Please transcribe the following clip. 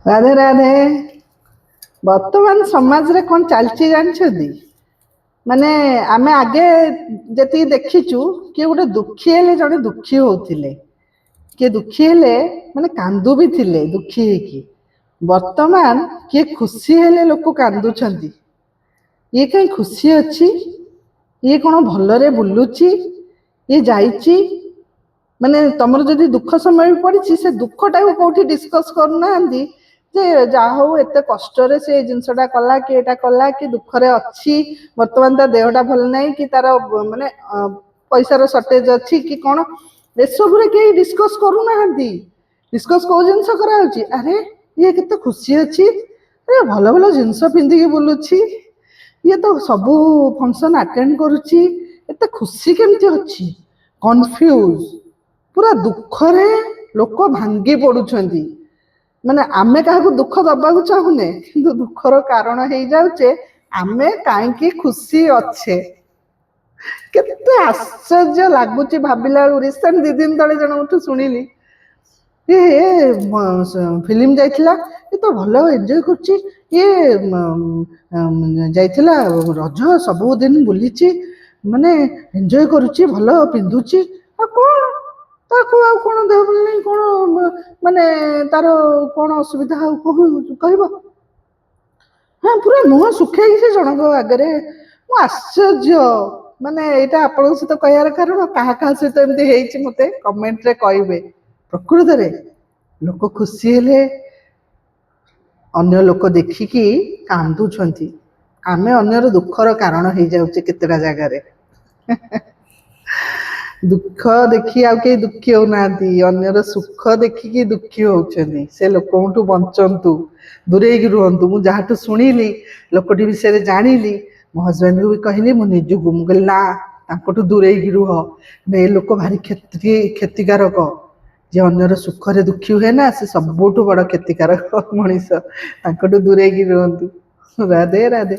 ରାଧେ ରାଧେ। ବର୍ତ୍ତମାନ ସମାଜରେ କ'ଣ ଚାଲିଛି ଜାଣିଛନ୍ତି? ମାନେ ଆମେ ଆଗେ ଯେତିକି ଦେଖିଛୁ, କିଏ ଗୋଟେ ଦୁଃଖୀ ହେଲେ ଜଣେ ଦୁଃଖୀ ହଉଥିଲେ, କିଏ ଦୁଃଖୀ ହେଲେ ମାନେ କାନ୍ଦୁ ବି ଥିଲେ ଦୁଃଖୀ ହେଇକି। ବର୍ତ୍ତମାନ କିଏ ଖୁସି ହେଲେ ଲୋକ କାନ୍ଦୁଛନ୍ତି। ଇଏ କାହିଁ ଖୁସି ଅଛି? ଇଏ କ'ଣ ଭଲରେ ବୁଲୁଛି? ଇଏ ଯାଇଛି? ମାନେ ତମର ଯଦି ଦୁଃଖ ସମୟ ବି ପଡିଛି, ସେ ଦୁଃଖଟାକୁ କୋଉଠି ଡିସ୍କସ୍ କରୁନାହାନ୍ତି ଯେ ଯାହା ହଉ ଏତେ କଷ୍ଟରେ ସେ ଏଇ ଜିନିଷଟା କଲା, କି ଏଇଟା କଲା, କି ଦୁଃଖରେ ଅଛି, ବର୍ତ୍ତମାନ ତା ଦେହଟା ଭଲ ନାହିଁ, କି ତାର ମାନେ ପଇସାର ସର୍ଟେଜ ଅଛି କି କ'ଣ, ଏସବୁରେ କେହି ଡିସ୍କସ୍ କରୁନାହାନ୍ତି। ଡିସ୍କସ୍ କୋଉ ଜିନିଷ କରାହଉଛି? ଆରେ ଇଏ କେତେ ଖୁସି ଅଛି, ଭଲ ଭଲ ଜିନିଷ ପିନ୍ଧିକି ବୁଲୁଛି, ଇଏ ତ ସବୁ ଫଙ୍କସନ୍ ଆଟେଣ୍ଡ କରୁଛି, ଏତେ ଖୁସି କେମିତି ଅଛି? କନଫ୍ୟୁଜ, ପୁରା ଦୁଃଖରେ ଲୋକ ଭାଙ୍ଗି ପଡୁଛନ୍ତି। ମାନେ ଆମେ କାହାକୁ ଦୁଃଖ ଦବାକୁ ଚାହୁଁନେ, କିନ୍ତୁ ଦୁଃଖର କାରଣ ହେଇଯାଉଛେ ଆମେ କାହିଁକି ଖୁସି ଅଛେ। କେତେ ଆଶ୍ଚର୍ଯ୍ୟ ଲାଗୁଛି ଭାବିଲା ବେଳକୁ। ରିସେଣ୍ଟ 2 ଦିନ ତଳେ ଜଣଙ୍କଠୁ ଶୁଣିଲି, ଫିଲ୍ମ ଯାଇଥିଲା, ଏ ତ ଭଲ ଏନ୍ଜୟ କରୁଛି, ଇଏ ଯାଇଥିଲା ରଜ ସବୁଦିନ ବୁଲିଛି, ମାନେ ଏନ୍ଜୟ କରୁଛି, ଭଲ ପିନ୍ଧୁଛି। ଆଉ କ'ଣ ତାକୁ ଆଉ କ'ଣ ଦେହ ଭଲ ନାହିଁ, କ'ଣ ମାନେ ତାର କ'ଣ ଅସୁବିଧା ଆଉ କହିବ? ହଁ, ପୁରା ମୁହଁ ଶୁଖେଇକି ସେ ଜଣଙ୍କ ଆଗରେ। ମୁଁ ଆଶ୍ଚର୍ଯ୍ୟ। ମାନେ ଏଇଟା ଆପଣଙ୍କ ସହିତ କହିବାର କାରଣ, କାହା କାହା ସହିତ ଏମିତି ହେଇଛି ମତେ କମେଣ୍ଟରେ କହିବେ। ପ୍ରକୃତରେ ଲୋକ ଖୁସି ହେଲେ ଅନ୍ୟ ଲୋକ ଦେଖିକି କାନ୍ଦୁଛନ୍ତି। ଆମେ ଅନ୍ୟର ଦୁଃଖର କାରଣ ହେଇଯାଉଛେ କେତେଟା ଜାଗାରେ। ଦୁଃଖ ଦେଖି ଆଉ କେହି ଦୁଃଖୀ ହଉନାହାନ୍ତି, ଅନ୍ୟର ସୁଖ ଦେଖିକି ଦୁଃଖୀ ହଉଛନ୍ତି। ସେ ଲୋକଙ୍କଠୁ ବଞ୍ଚନ୍ତୁ, ଦୂରେଇକି ରୁହନ୍ତୁ। ମୁଁ ଯାହାଠୁ ଶୁଣିଲି, ଲୋକଟି ବିଷୟରେ ଜାଣିଲି, ମୋ ହଜବେଣ୍ଡକୁ ବି କହିଲି, ମୁଁ ନିଜକୁ ମୁଁ କହିଲି ନା, ତାଙ୍କଠୁ ଦୂରେଇକି ରୁହ। ଏ ଲୋକ ଭାରି କ୍ଷତିକାରକ। ଯିଏ ଅନ୍ୟର ସୁଖରେ ଦୁଃଖୀ ହୁଏ ନା, ସେ ସବୁଠୁ ବଡ଼ କ୍ଷତିକାରକ ମଣିଷ। ତାଙ୍କଠୁ ଦୂରେଇକି ରୁହନ୍ତୁ। ରାଧେ ରାଧେ।